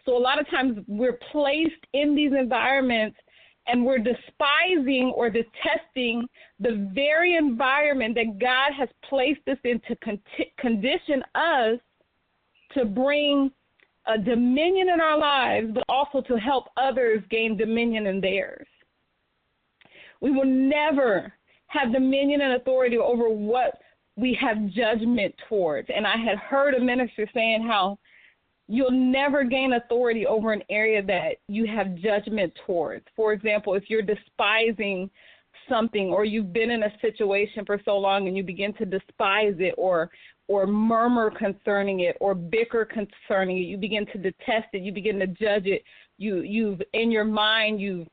So a lot of times we're placed in these environments and we're despising or detesting the very environment that God has placed us in to condition us to bring a dominion in our lives, but also to help others gain dominion in theirs. We will never have dominion and authority over what we have judgment towards. And I had heard a minister saying how you'll never gain authority over an area that you have judgment towards. For example, if you're despising something or you've been in a situation for so long and you begin to despise it or murmur concerning it or bicker concerning it, you begin to detest it, you begin to judge it, you've in your mind you've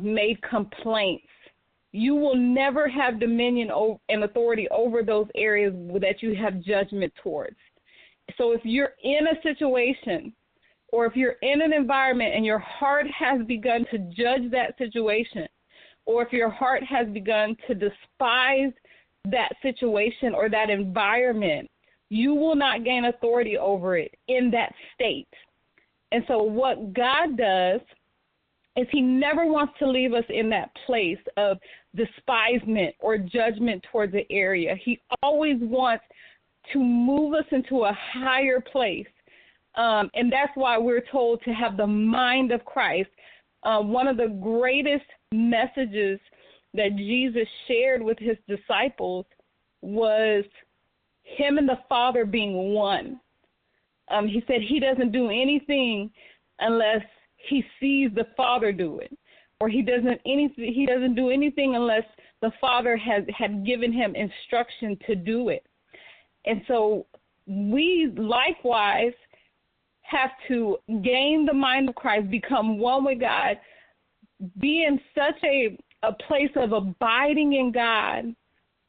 made complaints. You will never have dominion and authority over those areas that you have judgment towards. So if you're in a situation or if you're in an environment and your heart has begun to judge that situation, or if your heart has begun to despise that situation or that environment, you will not gain authority over it in that state. And so what God does is he never wants to leave us in that place of despisement or judgment towards the area. He always wants to move us into a higher place. And that's why we're told to have the mind of Christ. One of the greatest messages that Jesus shared with his disciples was him and the Father being one. He said he doesn't do anything unless he sees the Father do it, or he doesn't do anything unless the Father had given him instruction to do it. And so we likewise have to gain the mind of Christ, become one with God, be in such a place of abiding in God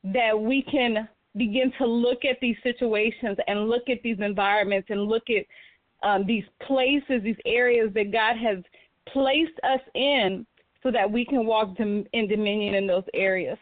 that we can begin to look at these situations and look at these environments and look at these places, these areas that God has placed us in so that we can walk in dominion in those areas.